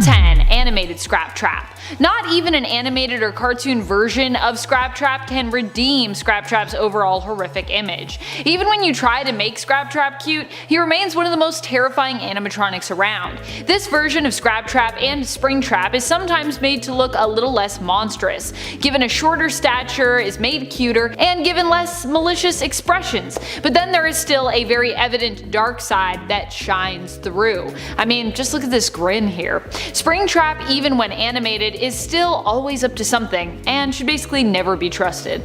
10. Animated Scraptrap. Not even an animated or cartoon version of Scraptrap can redeem Scraptrap's overall horrific image. Even when you try to make Scraptrap cute, he remains one of the most terrifying animatronics around. This version of Scraptrap and Springtrap is sometimes made to look a little less monstrous, given a shorter stature, is made cuter, and given less malicious expressions. But then there is still a very evident dark side that shines through. I mean, just look at this grin here. Springtrap, even when animated, is still always up to something, and should basically never be trusted.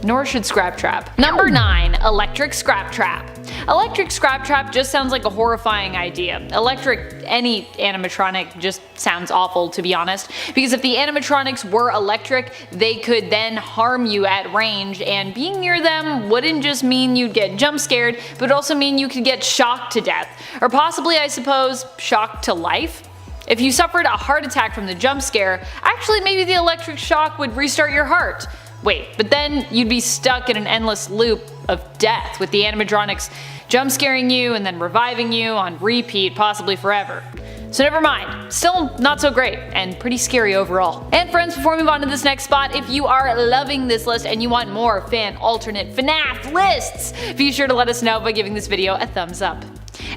Nor should Scraptrap. Number 9. Electric Scraptrap. Electric Scraptrap just sounds like a horrifying idea. Any animatronic just sounds awful, to be honest, because if the animatronics were electric, they could then harm you at range, and being near them wouldn't just mean you'd get jump scared, but also mean you could get shocked to death. Or possibly, I suppose, shocked to life? If you suffered a heart attack from the jump scare, actually maybe the electric shock would restart your heart. Wait, but then you'd be stuck in an endless loop of death, with the animatronics jump scaring you and then reviving you on repeat, possibly forever. So never mind, still not so great, and pretty scary overall. And friends, before we move on to this next spot, if you are loving this list and you want more fan alternate FNAF lists, be sure to let us know by giving this video a thumbs up.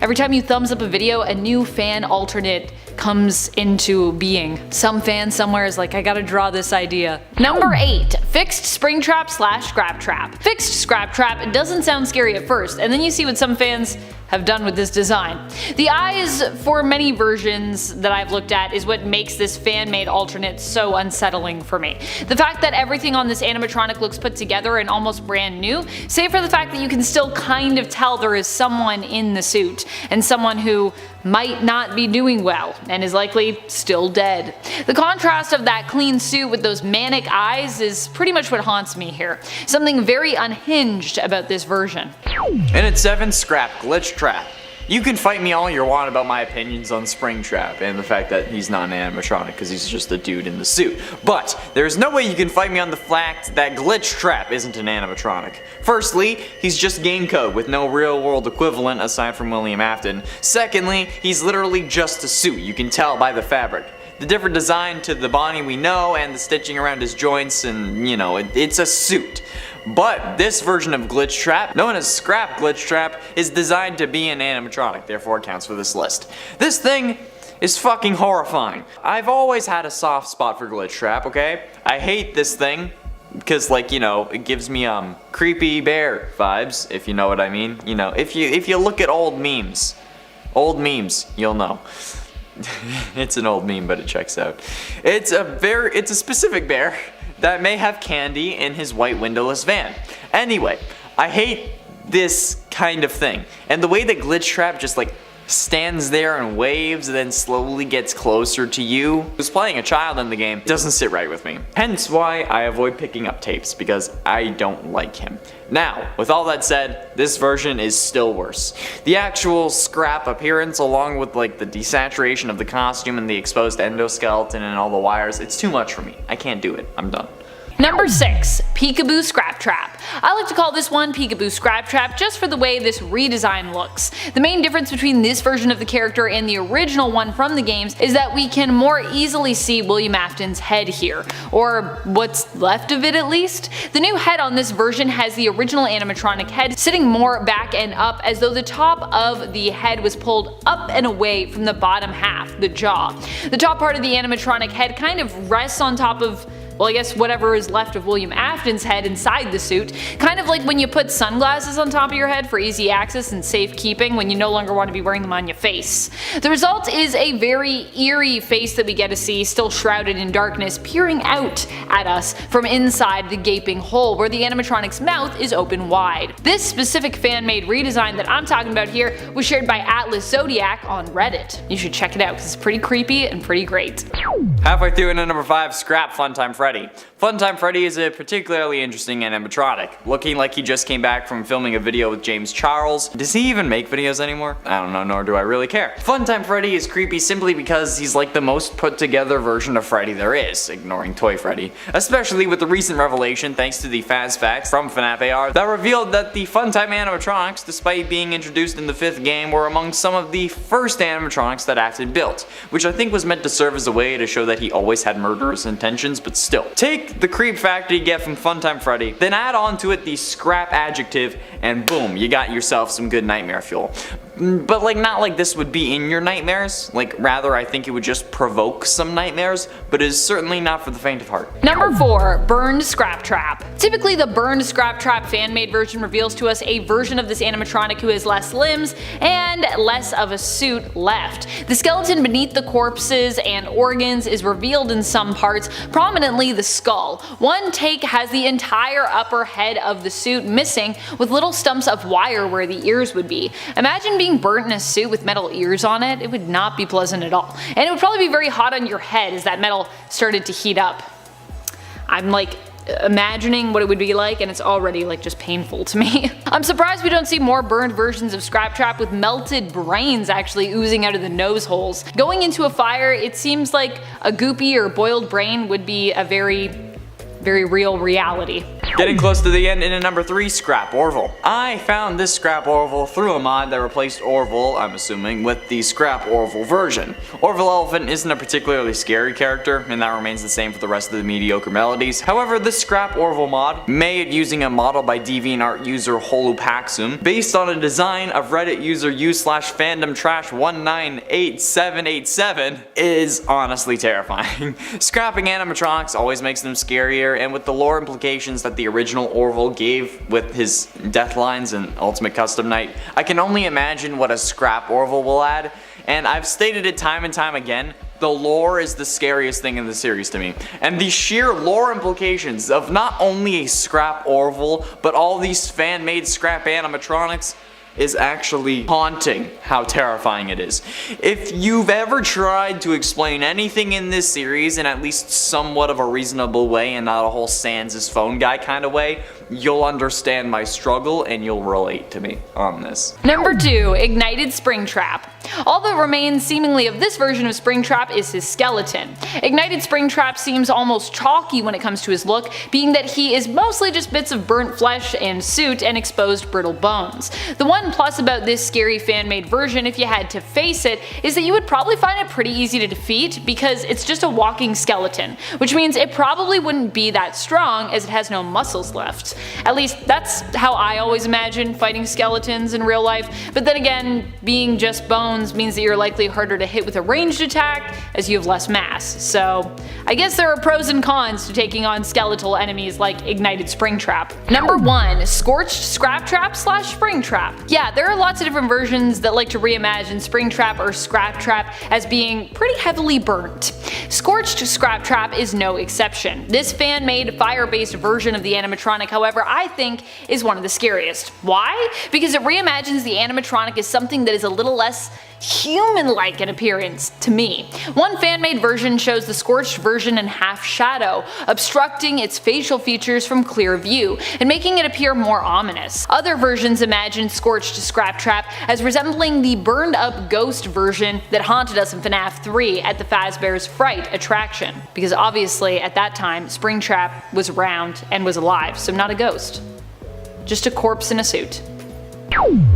Every time you thumbs up a video, a new fan alternate comes into being. Some fan somewhere is like, I gotta draw this idea. Number 8. Fixed Springtrap / Scraptrap. Fixed Scraptrap doesn't sound scary at first, and then you see what some fans have done with this design. The eyes for many versions that I've looked at is what makes this fan-made alternate so unsettling for me. The fact that everything on this animatronic looks put together and almost brand new, save for the fact that you can still kind of tell there is someone in the suit, and someone who might not be doing well, and is likely still dead. The contrast of that clean suit with those manic eyes is pretty much what haunts me here. Something very unhinged about this version. And at 7, Scrap Glitchtrap. You can fight me all you want about my opinions on Springtrap and the fact that he's not an animatronic because he's just a dude in the suit. But there's no way you can fight me on the fact that Glitchtrap isn't an animatronic. Firstly, he's just game code with no real world equivalent aside from William Afton. Secondly, he's literally just a suit, you can tell by the fabric. The different design to the Bonnie we know and the stitching around his joints, and you know, it's a suit. But this version of Glitchtrap, known as Scrap Glitchtrap, is designed to be an animatronic, therefore it counts for this list. This thing is fucking horrifying. I've always had a soft spot for Glitchtrap, okay? I hate this thing because, like, you know, it gives me creepy bear vibes, if you know what I mean. You know, if you look at old memes, you'll know. It's an old meme, but it checks out. It's a specific bear that may have candy in his white windowless van. Anyway, I hate this kind of thing. And the way that Glitchtrap just like stands there and waves and then slowly gets closer to you, who's playing a child in the game, doesn't sit right with me. Hence why I avoid picking up tapes, because I don't like him. Now, with all that said, this version is still worse. The actual scrap appearance, along with like the desaturation of the costume and the exposed endoskeleton and all the wires, it's too much for me. I can't do it. I'm done. Number 6. Peekaboo Scraptrap. I like to call this one Peekaboo Scraptrap just for the way this redesign looks. The main difference between this version of the character and the original one from the games is that we can more easily see William Afton's head here, or what's left of it at least. The new head on this version has the original animatronic head sitting more back and up, as though the top of the head was pulled up and away from the bottom half, the jaw. The top part of the animatronic head kind of rests on top of, well, I guess whatever is left of William Afton's head inside the suit, kind of like when you put sunglasses on top of your head for easy access and safekeeping when you no longer want to be wearing them on your face. The result is a very eerie face that we get to see, still shrouded in darkness, peering out at us from inside the gaping hole where the animatronic's mouth is open wide. This specific fan-made redesign that I'm talking about here was shared by Atlas Zodiac on Reddit. You should check it out because it's pretty creepy and pretty great. Halfway through into number 5, Scrap Funtime Freddy. Freddy. Funtime Freddy is a particularly interesting animatronic, looking like he just came back from filming a video with James Charles. Does he even make videos anymore? I don't know, nor do I really care. Funtime Freddy is creepy simply because he's like the most put together version of Freddy there is, ignoring Toy Freddy. Especially with the recent revelation, thanks to the Faz Facts from FNAF AR, that revealed that the Funtime animatronics, despite being introduced in the 5th game, were among some of the first animatronics that Afton built, which I think was meant to serve as a way to show that he always had murderous intentions, but still. Take the creep factor you get from Funtime Freddy, then add on to it the scrap adjective, and boom, you got yourself some good nightmare fuel. But like, not like this would be in your nightmares, like rather I think it would just provoke some nightmares, but is certainly not for the faint of heart. Number 4. Burned Scraptrap. Typically the Burned Scraptrap fan-made version reveals to us a version of this animatronic who has less limbs and less of a suit left. The skeleton beneath the corpses and organs is revealed in some parts, prominently the skull. One take has the entire upper head of the suit missing, with little stumps of wire where the ears would be. Imagine being burnt in a suit with metal ears on it. It would not be pleasant at all. And it would probably be very hot on your head as that metal started to heat up. I'm like imagining what it would be like, and it's already like just painful to me. I'm surprised we don't see more burned versions of Scraptrap with melted brains actually oozing out of the nose holes. Going into a fire, it seems like a goopy or boiled brain would be a very real reality. Getting close to the end in at number 3, Scrap Orville. I found this Scrap Orville through a mod that replaced Orville, I'm assuming, with the Scrap Orville version. Orville Elephant isn't a particularly scary character, and that remains the same for the rest of the mediocre melodies. However, the Scrap Orville mod, made using a model by DeviantArt user Holupaxum, based on a design of Reddit user u/fandomtrash198787, is honestly terrifying. Scrapping animatronics always makes them scarier, and with the lore implications that the original Orville gave with his deathlines and Ultimate Custom Night, I can only imagine what a Scrap Orville will add, and I've stated it time and time again, the lore is the scariest thing in the series to me. And the sheer lore implications of not only a Scrap Orville, but all these fan-made scrap animatronics is actually haunting how terrifying it is. If you've ever tried to explain anything in this series in at least somewhat of a reasonable way and not a whole Sans' phone guy kind of way, you'll understand my struggle and you'll relate to me on this. Number 2. Ignited Springtrap. All that remains seemingly of this version of Springtrap is his skeleton. Ignited Springtrap seems almost chalky when it comes to his look, being that he is mostly just bits of burnt flesh and suit and exposed brittle bones. The one plus about this scary fan-made version, if you had to face it, is that you would probably find it pretty easy to defeat because it's just a walking skeleton, which means it probably wouldn't be that strong as it has no muscles left. At least that's how I always imagine fighting skeletons in real life, but then again, being just bones means that you're likely harder to hit with a ranged attack as you have less mass, so I guess there are pros and cons to taking on skeletal enemies like Ignited Springtrap. Number 1. Scorched Scraptrap / Springtrap. Yeah, there are lots of different versions that like to reimagine Springtrap or Scraptrap as being pretty heavily burnt. Scorched Scraptrap is no exception. This fan-made fire-based version of the animatronic, however, I think is one of the scariest. Why? Because it reimagines the animatronic as something that is a little less human-like in appearance to me. One fan-made version shows the scorched version in half shadow, obstructing its facial features from clear view and making it appear more ominous. Other versions imagine Scorched Scraptrap as resembling the burned up ghost version that haunted us in FNAF 3 at the Fazbear's Fright attraction. Because obviously at that time Springtrap was around and was alive, so not a ghost. Just a corpse in a suit.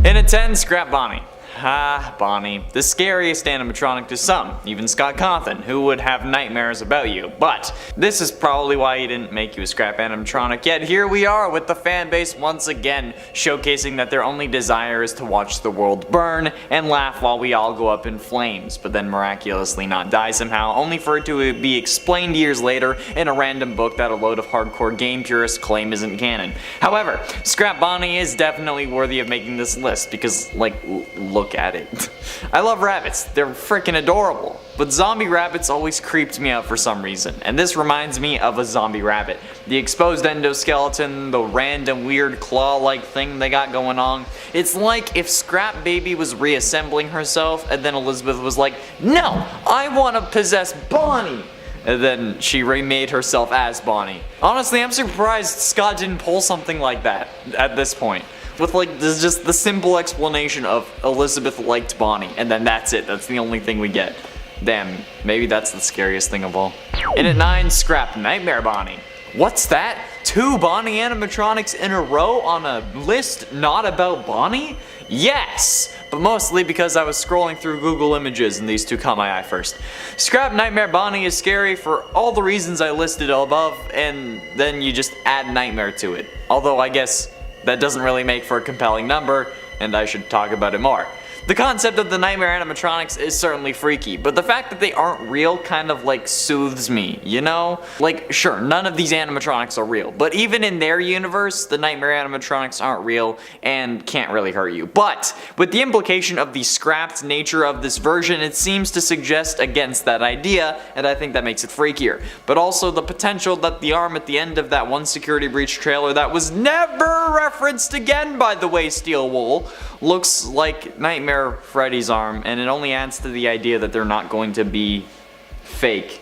In at 10, Scrap Bonnie. Ah, Bonnie, the scariest animatronic to some, even Scott Cawthon, who would have nightmares about you. But this is probably why he didn't make you a scrap animatronic, yet here we are with the fan base once again, showcasing that their only desire is to watch the world burn and laugh while we all go up in flames, but then miraculously not die somehow, only for it to be explained years later in a random book that a load of hardcore game purists claim isn't canon. However, Scrap Bonnie is definitely worthy of making this list because, like, look at it. I love rabbits, they're freaking adorable, but zombie rabbits always creeped me out for some reason, and this reminds me of a zombie rabbit. The exposed endoskeleton, the random weird claw-like thing they got going on. It's like if Scrap Baby was reassembling herself and then Elizabeth was like, no, I want to possess Bonnie. and then she remade herself as Bonnie. Honestly, I'm surprised Scott didn't pull something like that at this point. With like this just the simple explanation of Elizabeth liked Bonnie, and then that's it. That's the only thing we get. Damn, maybe that's the scariest thing of all. And at 9, scrap Nightmare Bonnie. What's that? 2 Bonnie animatronics in a row on a list not about Bonnie? Yes! But mostly because I was scrolling through Google Images and these two caught my eye first. Scrap Nightmare Bonnie is scary for all the reasons I listed above, and then you just add Nightmare to it. Although I guess that doesn't really make for a compelling number, and I should talk about it more. The concept of the Nightmare animatronics is certainly freaky, but the fact that they aren't real kind of like soothes me, you know? Like, sure, none of these animatronics are real, but even in their universe, the Nightmare animatronics aren't real and can't really hurt you. But with the implication of the scrapped nature of this version, it seems to suggest against that idea, and I think that makes it freakier. But also the potential that the arm at the end of that one Security Breach trailer that was never referenced again, by the way, Steel Wool, looks like Nightmare Freddy's arm, and it only adds to the idea that they're not going to be fake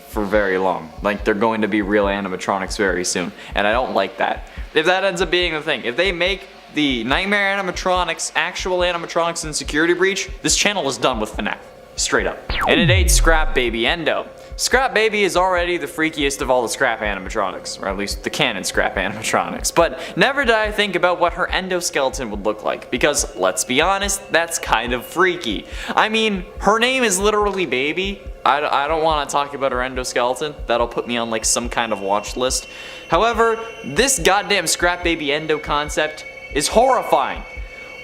for very long. Like, they're going to be real animatronics very soon, and I don't like that. If that ends up being the thing, if they make the Nightmare animatronics actual animatronics in Security Breach, this channel is done with FNAF. Straight up. And at 8, Scrap Baby Endo. Scrap Baby is already the freakiest of all the Scrap animatronics, or at least the canon Scrap animatronics, but never did I think about what her endoskeleton would look like, because let's be honest, that's kind of freaky. I mean, her name is literally Baby. I don't want to talk about her endoskeleton, that'll put me on like some kind of watch list. However, this goddamn Scrap Baby Endo concept is horrifying.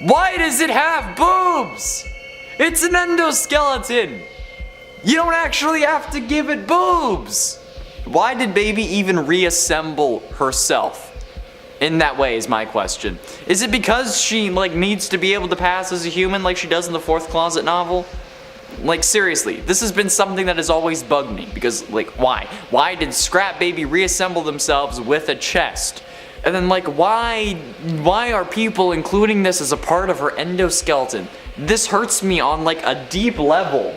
Why does it have boobs? It's an endoskeleton! You don't actually have to give it boobs! Why did Baby even reassemble herself? In that way is my question. Is it because she like needs to be able to pass as a human like she does in the 4th Closet novel? Like seriously, this has been something that has always bugged me, because like why? Why did Scrap Baby reassemble themselves with a chest? And then like why are people including this as a part of her endoskeleton? This hurts me on like a deep level.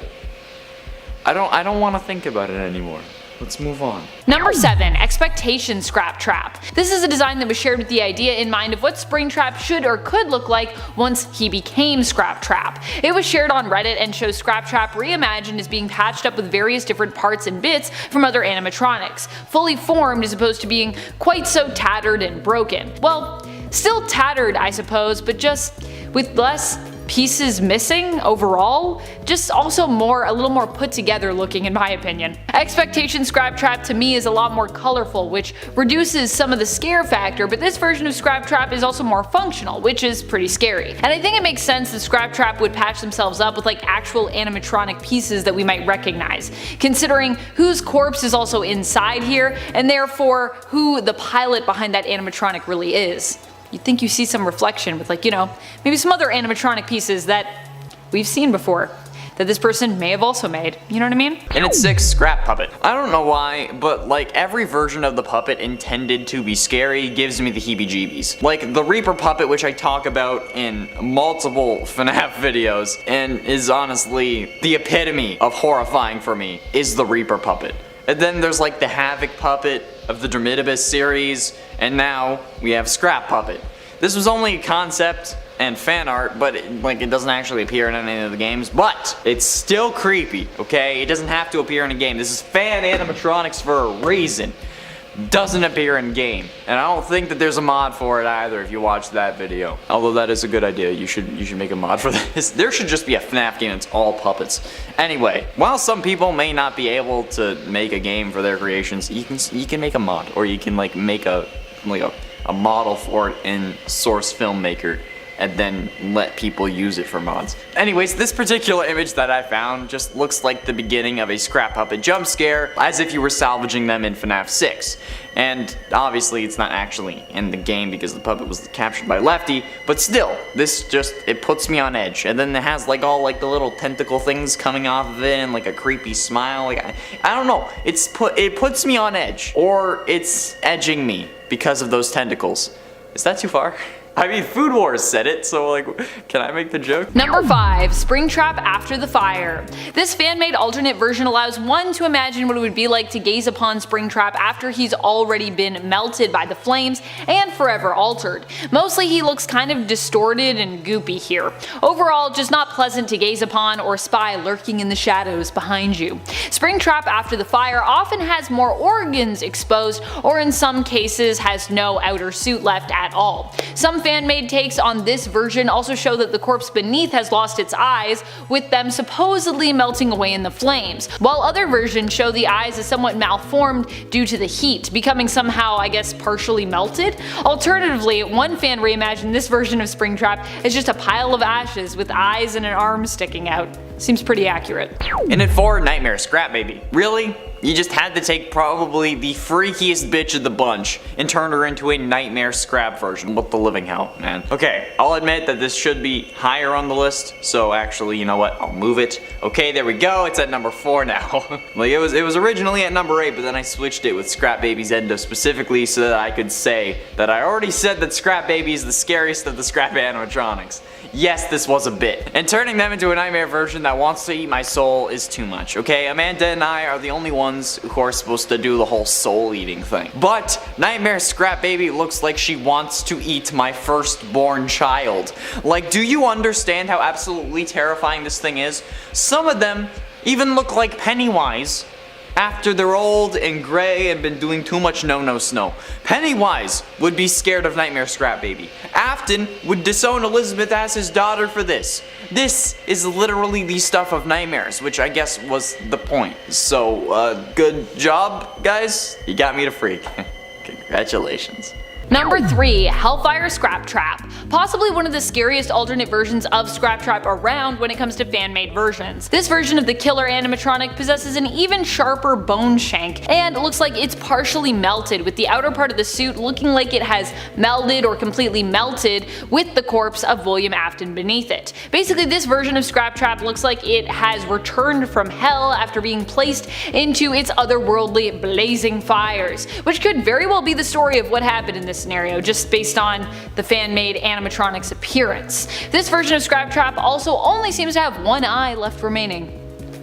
I don't want to think about it anymore. Let's move on. Number 7, Expectation Scraptrap. This is a design that was shared with the idea in mind of what Springtrap should or could look like once he became Scraptrap. It was shared on Reddit and shows Scraptrap reimagined as being patched up with various different parts and bits from other animatronics, fully formed as opposed to being quite so tattered and broken. Well, still tattered I suppose, but just with less pieces missing overall, just also a little more put together looking in my opinion. Expectation Scraptrap to me is a lot more colorful, which reduces some of the scare factor, but this version of Scraptrap is also more functional, which is pretty scary. And I think it makes sense that Scraptrap would patch themselves up with like actual animatronic pieces that we might recognize, considering whose corpse is also inside here, and therefore who the pilot behind that animatronic really is. You'd think you see some reflection with like, you know, maybe some other animatronic pieces that we've seen before, that this person may have also made, you know what I mean? And at 6, Scrap Puppet. I don't know why, but like every version of the puppet intended to be scary gives me the heebie-jeebies. Like the Reaper puppet, which I talk about in multiple FNAF videos, and is honestly the epitome of horrifying for me, is the Reaper puppet. And then there's like the Havoc puppet of the Dramidibus series, and now we have Scrap Puppet. This was only a concept and fan art, but it doesn't actually appear in any of the games, but it's still creepy, okay? It doesn't have to appear in a game. This is fan animatronics for a reason. Doesn't appear in game, and I don't think that there's a mod for it either if you watch that video. Although that is a good idea, you should make a mod for this. There should just be a FNAF game that's all puppets. Anyway, while some people may not be able to make a game for their creations, you can make a mod, or you can like make a model for it in Source Filmmaker, and then let people use it for mods. Anyways, this particular image that I found just looks like the beginning of a Scrap Puppet jump scare, as if you were salvaging them in FNAF 6. And obviously it's not actually in the game because the puppet was captured by Lefty, but still, it puts me on edge. And then it has like all like the little tentacle things coming off of it and like a creepy smile. Like I don't know, it puts me on edge, or it's edging me because of those tentacles. Is that too far? I mean, Food Wars said it, so like, can I make the joke? Number 5. Springtrap After the Fire. This fan-made alternate version allows one to imagine what it would be like to gaze upon Springtrap after he's already been melted by the flames and forever altered. Mostly he looks kind of distorted and goopy here. Overall, just not pleasant to gaze upon or spy lurking in the shadows behind you. Springtrap After the Fire often has more organs exposed, or in some cases has no outer suit left at all. Some fan-made takes on this version also show that the corpse beneath has lost its eyes, with them supposedly melting away in the flames, while other versions show the eyes as somewhat malformed due to the heat, becoming somehow, I guess, partially melted. Alternatively, one fan reimagined this version of Springtrap as just a pile of ashes with eyes and an arm sticking out. Seems pretty accurate. And at 4, Nightmare Scrap Baby. Really? You just had to take probably the freakiest bitch of the bunch and turn her into a Nightmare Scrap version. What the living hell, man. Okay, I'll admit that this should be higher on the list, so actually, you know what, I'll move it. Okay, there we go, it's at number 4 now. Like, it was originally at number 8, but then I switched it with Scrap Baby's endo specifically so that I could say that I already said that Scrap Baby is the scariest of the Scrap animatronics. Yes, this was a bit. And turning them into a nightmare version that wants to eat my soul is too much, okay? Amanda and I are the only ones who are supposed to do the whole soul eating thing. But Nightmare Scrap Baby looks like she wants to eat my firstborn child. Like, do you understand how absolutely terrifying this thing is? Some of them even look like Pennywise after they're old and gray and been doing too much no snow. Pennywise would be scared of Nightmare Scrap Baby. Afton would disown Elizabeth as his daughter for this. This is literally the stuff of nightmares, which I guess was the point. So, good job, guys. You got me to freak. Congratulations. Number 3. Hellfire Scraptrap. Possibly one of the scariest alternate versions of Scraptrap around when it comes to fan-made versions. This version of the killer animatronic possesses an even sharper bone shank, and looks like it's partially melted, with the outer part of the suit looking like it has melded or completely melted with the corpse of William Afton beneath it. Basically, this version of Scraptrap looks like it has returned from hell after being placed into its otherworldly blazing fires, which could very well be the story of what happened in this scenario, just based on the fan-made animatronic's appearance. This version of Scraptrap also only seems to have one eye left remaining.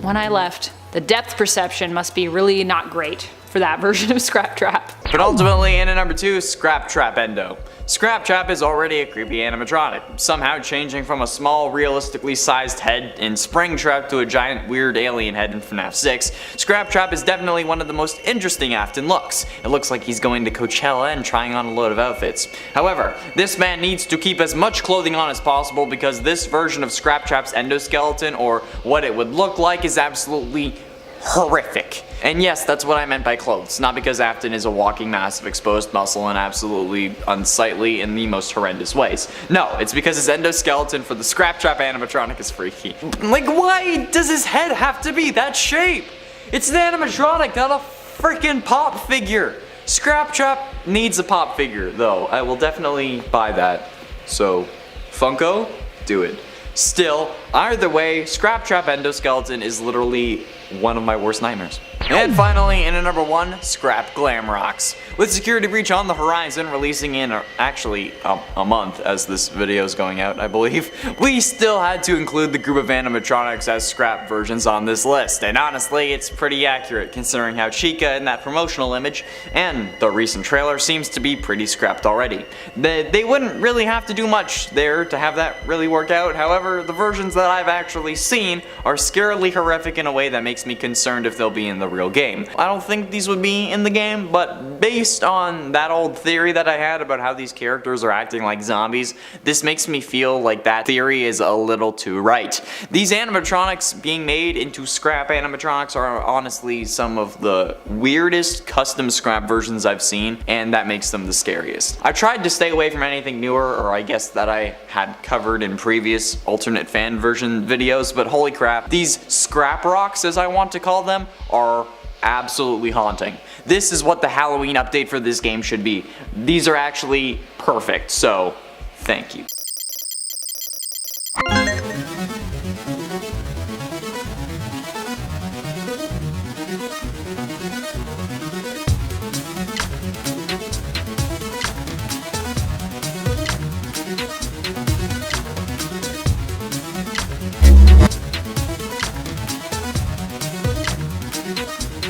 One eye left. The depth perception must be really not great for that version of Scraptrap. But ultimately, in at number 2, Scraptrap Endo. Scraptrap is already a creepy animatronic, somehow changing from a small, realistically sized head in Springtrap to a giant, weird alien head in FNAF 6. Scraptrap is definitely one of the most interesting Afton looks. It looks like he's going to Coachella and trying on a load of outfits. However, this man needs to keep as much clothing on as possible because this version of Scraptrap's endoskeleton, or what it would look like, is absolutely horrific. And yes, that's what I meant by clothes, not because Afton is a walking mass of exposed muscle and absolutely unsightly in the most horrendous ways. No, it's because his endoskeleton for the Scraptrap animatronic is freaky. Like, why does his head have to be that shape? It's an animatronic, not a freaking pop figure. Scraptrap needs a pop figure, though. I will definitely buy that. So, Funko, do it. Still, either way, Scraptrap endoskeleton is literally one of my worst nightmares. And finally, in at number 1, Scrap Glam Rocks. With Security Breach on the horizon, releasing in actually a month as this video is going out, I believe, we still had to include the group of animatronics as scrap versions on this list. And honestly, it's pretty accurate considering how Chica in that promotional image and the recent trailer seems to be pretty scrapped already. They wouldn't really have to do much there to have that really work out. However, the versions that I've actually seen are scarily horrific in a way that makes me concerned if they'll be in the real game. I don't think these would be in the game, but based on that old theory that I had about how these characters are acting like zombies, this makes me feel like that theory is a little too right. These animatronics being made into scrap animatronics are honestly some of the weirdest custom scrap versions I've seen, and that makes them the scariest. I tried to stay away from anything newer, or I guess that I had covered in previous alternate fan version videos, but holy crap, these scrap rocks, as I want to call them, are absolutely haunting. This is what the Halloween update for this game should be. These are actually perfect, so thank you.